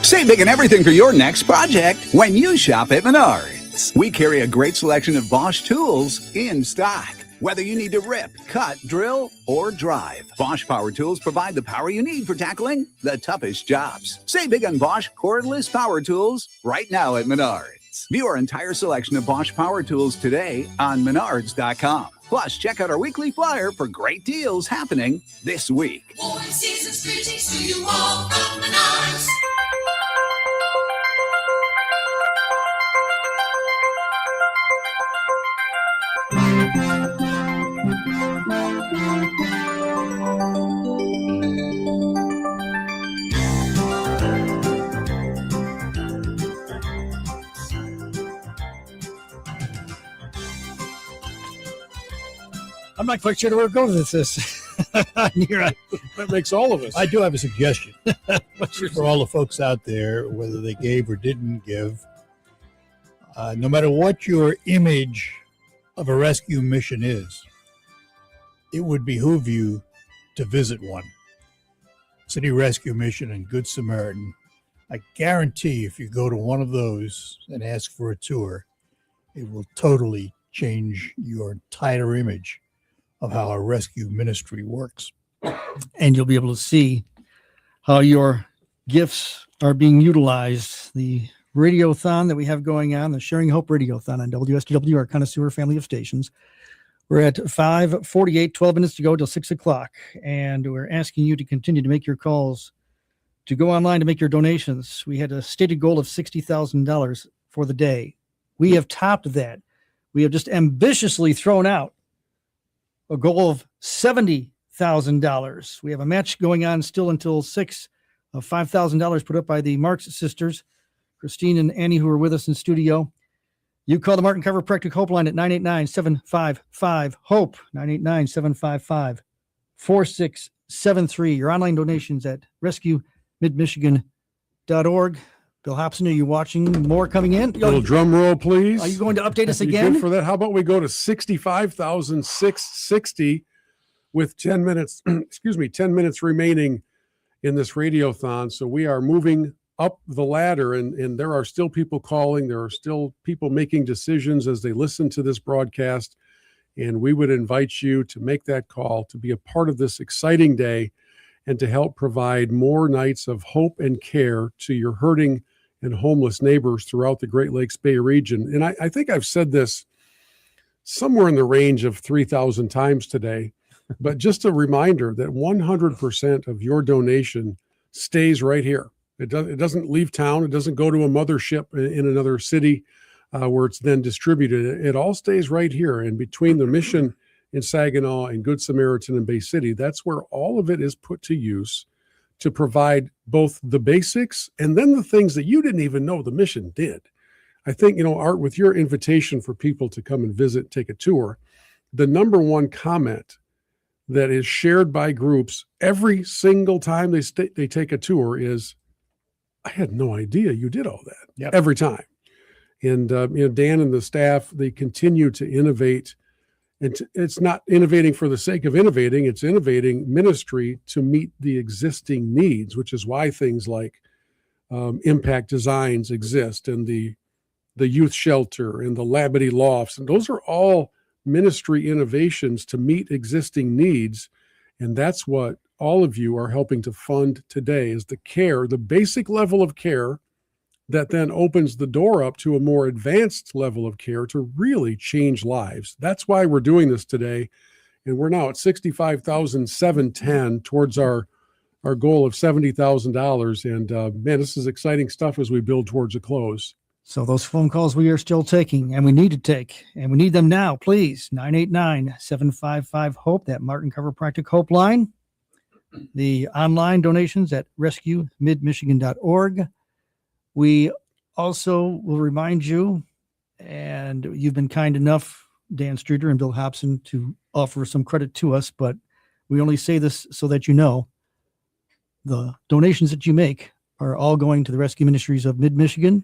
Save big on everything for your next project when you shop at Menards. We carry a great selection of Bosch tools in stock. Whether you need to rip, cut, drill, or drive, Bosch Power Tools provide the power you need for tackling the toughest jobs. Save big on Bosch cordless power tools right now at Menards. View our entire selection of Bosch Power Tools today on Menards.com. Plus, check out our weekly flyer for great deals happening this week. Warm season's greetings to you all from Menards. I'm not quite sure where to go with this. That makes all of us. I do have a suggestion for all the folks out there, whether they gave or didn't give. No matter what your image of a rescue mission is, it would behoove you to visit one. City Rescue Mission and Good Samaritan. I guarantee if you go to one of those and ask for a tour, it will totally change your entire image of how our rescue ministry works. And you'll be able to see how your gifts are being utilized. The radiothon that we have going on, the Sharing Hope Radiothon on WSGW, our Connoisseur family of stations. We're at 5:48, 12 minutes to go till 6 o'clock. And we're asking you to continue to make your calls, to go online to make your donations. We had a stated goal of $60,000 for the day. We have topped that. We have just ambitiously thrown out a goal of $70,000. We have a match going on still until 6 of $5,000 put up by the Marks sisters, Christine and Annie, who are with us in studio. You call the Martin Chiropractic Hope line at 989-755-HOPE, 989-755-4673. Your online donations at rescuemidmichigan.org. Bill Hobson, are you watching? More coming in? Little drum roll, please. Are you going to update us You again? good for that? How about we go to 65,660 with 10 minutes, 10 minutes remaining in this radiothon. So we are moving up the ladder, and there are still people calling. There are still people making decisions as they listen to this broadcast. And we would invite you to make that call, to be a part of this exciting day, and to help provide more nights of hope and care to your hurting and homeless neighbors throughout the Great Lakes Bay region. And I think I've said this somewhere in the range of 3,000 times today, but just a reminder that 100% of your donation stays right here. It doesn't leave town. It doesn't go to a mothership in another city. where it's then distributed. It all stays right here. And between the mission in Saginaw and Good Samaritan in Bay City, that's where all of it is put to use to provide both the basics and then the things that you didn't even know the mission did. I think, Art, with your invitation for people to come and visit, take a tour, the number one comment that is shared by groups every single time they take a tour is, I had no idea you did all that. Yep. Every time. And, Dan and the staff, they continue to innovate. And it's not innovating for the sake of innovating. It's innovating ministry to meet the existing needs, which is why things like Impact Designs exist, and the youth shelter and the Labadee Lofts. And those are all ministry innovations to meet existing needs. And that's what all of you are helping to fund today, is the care, the basic level of care that then opens the door up to a more advanced level of care to really change lives. That's why we're doing this today. And we're now at $65,710 towards our goal of $70,000. And man, this is exciting stuff as we build towards a close. So those phone calls we are still taking, and we need to take, and we need them now, please. 989-755-HOPE, that Martin Chiropractic Hope line. The online donations at rescuemidmichigan.org. We also will remind you, and you've been kind enough, Dan Streeter and Bill Hobson, to offer some credit to us, but we only say this so that you know the donations that you make are all going to the Rescue Ministries of Mid-Michigan.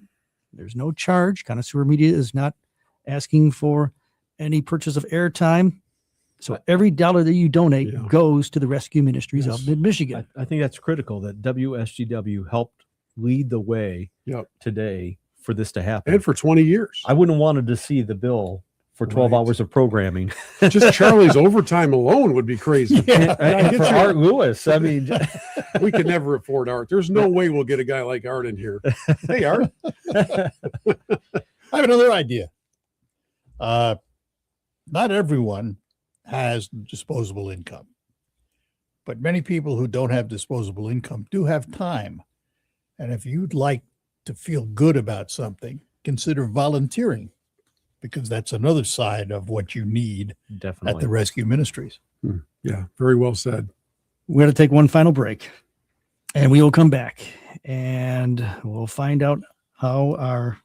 There's no charge. Connoisseur Media is not asking for any purchase of airtime. So every dollar that you donate goes to the Rescue Ministries of Mid-Michigan. I think that's critical that WSGW helped lead the way today for this to happen. And for 20 years. I wouldn't have wanted to see the bill for 12 hours of programming. Just Charlie's overtime alone would be crazy. And for Art Lewis, I mean, we could never afford Art. There's no way we'll get a guy like Art in here. Hey, Art. I have another idea. Not everyone has disposable income, but many people who don't have disposable income do have time. And if you'd like to feel good about something, consider volunteering, because that's another side of what you need at the Rescue Ministries. Yeah, very well said. We're going to take one final break, and we will come back, and we'll find out how our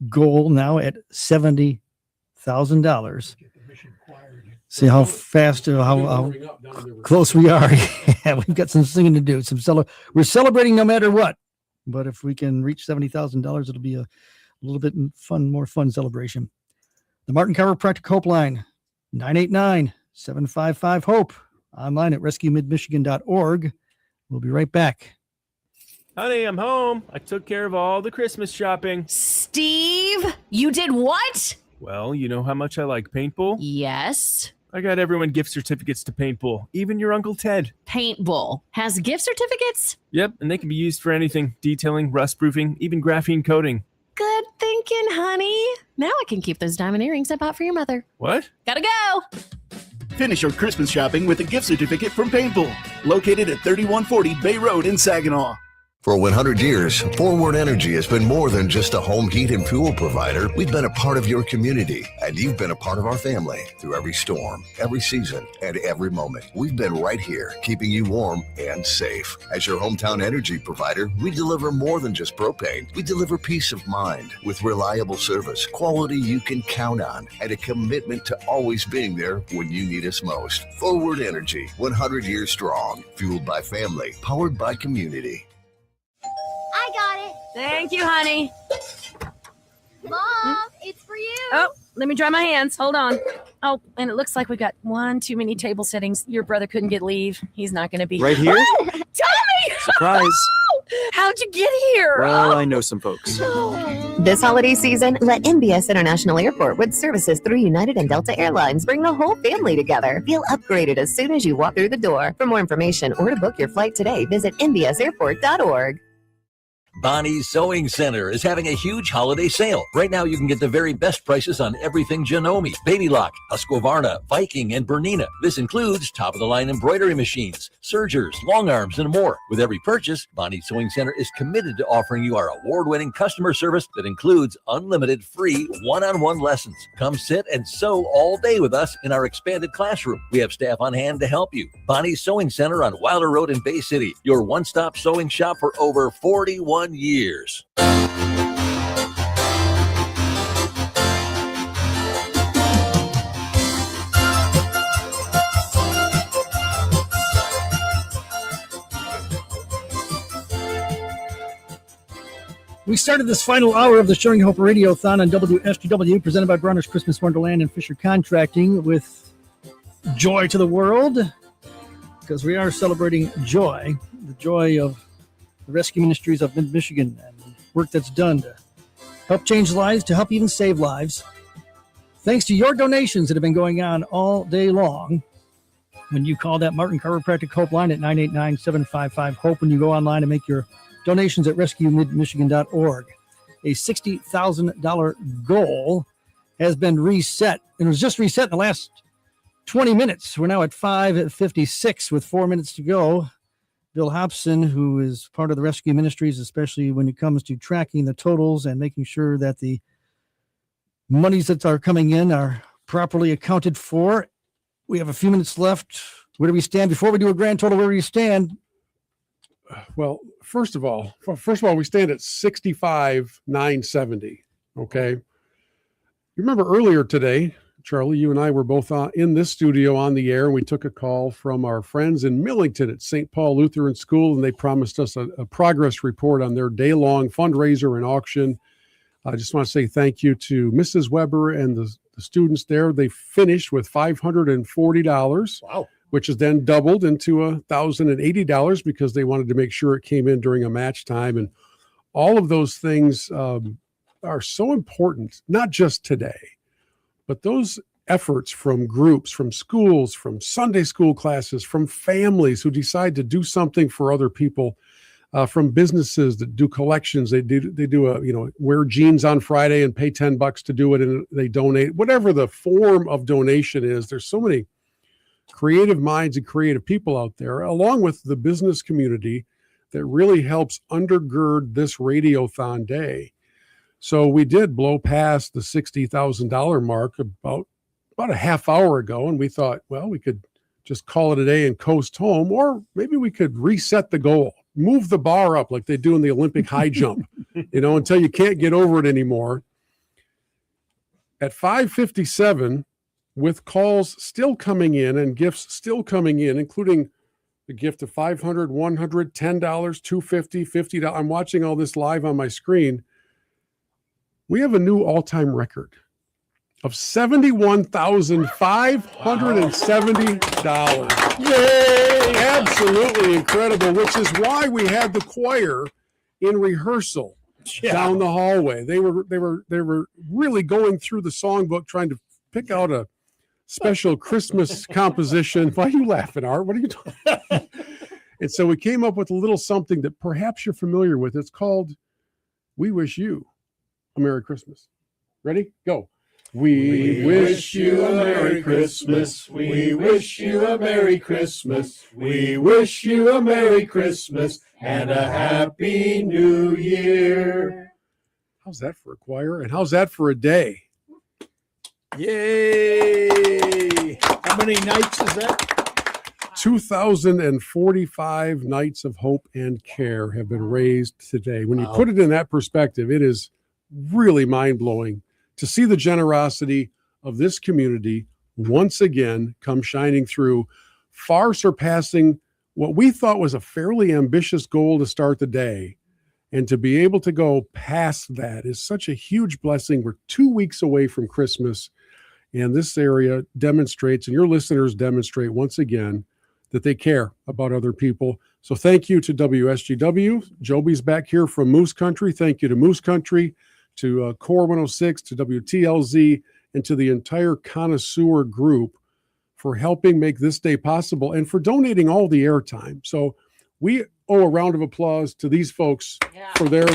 goal now at $70,000. See how fast, how close we are. Yeah, we've got some singing to do. We're celebrating no matter what. But if we can reach $70,000, it'll be a little bit more fun celebration. The Martin Chiropractic Hope line, 989-755-HOPE, online at rescuemidmichigan.org. We'll be right back. Honey, I'm home. I took care of all the Christmas shopping. Steve, you did what? Well, you know how much I like paintball? Yes. I got everyone gift certificates to paintball, even your Uncle Ted. Paintball has gift certificates? Yep, and they can be used for anything, detailing, rust-proofing, even graphene coating. Good thinking, honey. Now I can keep those diamond earrings I bought for your mother. What? Gotta go. Finish your Christmas shopping with a gift certificate from Paintball, located at 3140 Bay Road in Saginaw. For 100 years, Forward Energy has been more than just a home heat and fuel provider. We've been a part of your community, and you've been a part of our family through every storm, every season, and every moment. We've been right here, keeping you warm and safe. As your hometown energy provider, we deliver more than just propane. We deliver peace of mind with reliable service, quality you can count on, and a commitment to always being there when you need us most. Forward Energy, 100 years strong, fueled by family, powered by community. I got it. Thank you, honey. Mom, it's for you. Oh, let me dry my hands. Hold on. Oh, and it looks like we got one too many table settings. Your brother couldn't get leave. He's not going to be Right here? Oh, Tommy! Surprise. How'd you get here? Well, I know some folks. This holiday season, let MBS International Airport with services through United and Delta Airlines bring the whole family together. Feel upgraded as soon as you walk through the door. For more information or to book your flight today, visit mbsairport.org. Bonnie's Sewing Center is having a huge holiday sale. Right now, you can get the very best prices on everything Janome, Baby Lock, Husqvarna, Viking, and Bernina. This includes top-of-the-line embroidery machines, sergers, long arms, and more. With every purchase, Bonnie's Sewing Center is committed to offering you our award-winning customer service that includes unlimited free one-on-one lessons. Come sit and sew all day with us in our expanded classroom. We have staff on hand to help you. Bonnie's Sewing Center on Wilder Road in Bay City, your one-stop sewing shop for over 41 years. We started this final hour of the Sharing Hope Radiothon on WSGW, presented by Bronner's Christmas Wonderland and Fisher Contracting, with joy to the world, because we are celebrating joy, the joy of the Rescue Ministries of Mid-Michigan and the work that's done to help change lives, to help even save lives. Thanks to your donations that have been going on all day long. When you call that Martin Chiropractic Hope line at 989-755-HOPE, when you go online and make your donations at rescuemidmichigan.org. A $60,000 goal has been reset. It was just reset in the last 20 minutes. We're now at 5:56 with 4 minutes to go. Bill Hobson, who is part of the Rescue Ministries, especially when it comes to tracking the totals and making sure that the monies that are coming in are properly accounted for. We have a few minutes left. Where do we stand? Before we do a grand total, where do you stand? Well, first of all, we stand at 65,970. Okay. You remember earlier today, Charlie, you and I were both in this studio on the air, and we took a call from our friends in Millington at St. Paul Lutheran School, and they promised us a progress report on their day-long fundraiser and auction. I just want to say thank you to Mrs. Weber and the students there. They finished with $540. Wow. Which is then doubled into $1,080 because they wanted to make sure it came in during a match time. And all of those things are so important, not just today, but those efforts from groups, from schools, from Sunday school classes, from families who decide to do something for other people, from businesses that do collections. They do wear jeans on Friday and pay $10 to do it, and they donate. Whatever the form of donation is, there's so many creative minds and creative people out there, along with the business community, that really helps undergird this Radiothon day. So we did blow past the $60,000 mark about a half hour ago, and we thought, well, we could just call it a day and coast home, or maybe we could reset the goal, move the bar up like they do in the Olympic high jump, until you can't get over it anymore. At 5:57, with calls still coming in and gifts still coming in, including the gift of $500, $100, $10, $250, $50. I'm watching all this live on my screen. We have a new all-time record of $71,570. Yay! Absolutely incredible, which is why we had the choir in rehearsal down the hallway. They were really going through the songbook trying to pick out a special Christmas composition. Why are you laughing, Art? What are you doing? And so we came up with a little something that perhaps you're familiar with. It's called We Wish You a Merry Christmas. Ready? Go. We wish you a Merry Christmas. We wish you a Merry Christmas. We wish you a Merry Christmas and a Happy New Year. How's that for a choir? And how's that for a day? Yay! How many nights is that? 2,045 nights of hope and care have been raised today. When you put it in that perspective, it is really mind-blowing to see the generosity of this community once again come shining through, far surpassing what we thought was a fairly ambitious goal to start the day. And to be able to go past that is such a huge blessing. We're 2 weeks away from Christmas, and this area demonstrates, and your listeners demonstrate once again, that they care about other people. So thank you to WSGW. Joby's back here from Moose Country. Thank you to Moose Country, to Core 106, to WTLZ, and to the entire Connoisseur group for helping make this day possible and for donating all the airtime. So we owe a round of applause to these folks for their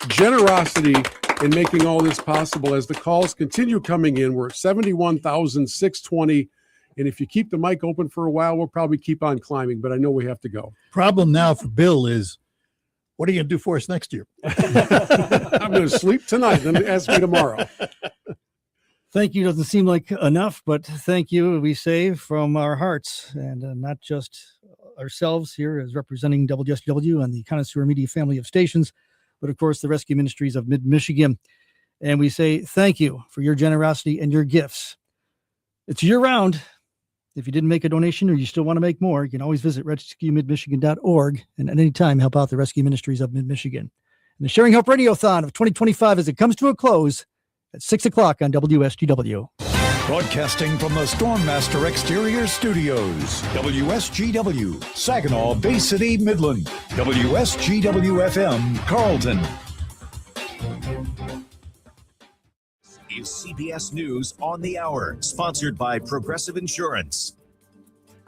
generosity in making all this possible. As the calls continue coming in, we're at 71,620. And if you keep the mic open for a while, we'll probably keep on climbing, but I know we have to go. Problem now for Bill is, what are you going to do for us next year? I'm going to sleep tonight, then ask me tomorrow. Thank you doesn't seem like enough, but thank you we say from our hearts, and not just ourselves here as representing WSGW and the Connoisseur Media family of stations, but of course the Rescue Ministries of Mid-Michigan. And we say thank you for your generosity and your gifts. It's year-round. If you didn't make a donation or you still want to make more, you can always visit rescuemidmichigan.org and at any time help out the Rescue Ministries of Mid-Michigan. And the Sharing Hope Radiothon of 2025 as it comes to a close at 6 o'clock on WSGW. Broadcasting from the Stormmaster Exterior Studios, WSGW, Saginaw, Bay City, Midland, WSGW FM, Carlton. Is CBS News on the Hour, sponsored by Progressive Insurance.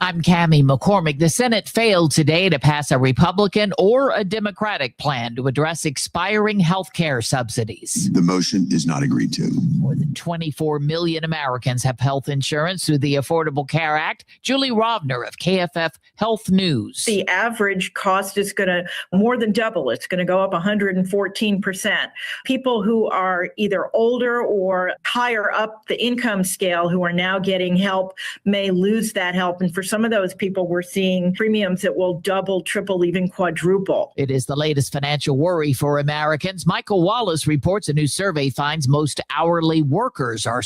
I'm Cammie McCormick. The Senate failed today to pass a Republican or a Democratic plan to address expiring health care subsidies. The motion is not agreed to. More than 24 million Americans have health insurance through the Affordable Care Act. Julie Rovner of KFF Health News. The average cost is going to more than double. It's going to go up 114%. People who are either older or higher up the income scale who are now getting help may lose that help. And for some of those people, we're seeing premiums that will double, triple, even quadruple. It is the latest financial worry for Americans. Michael Wallace reports a new survey finds most hourly workers are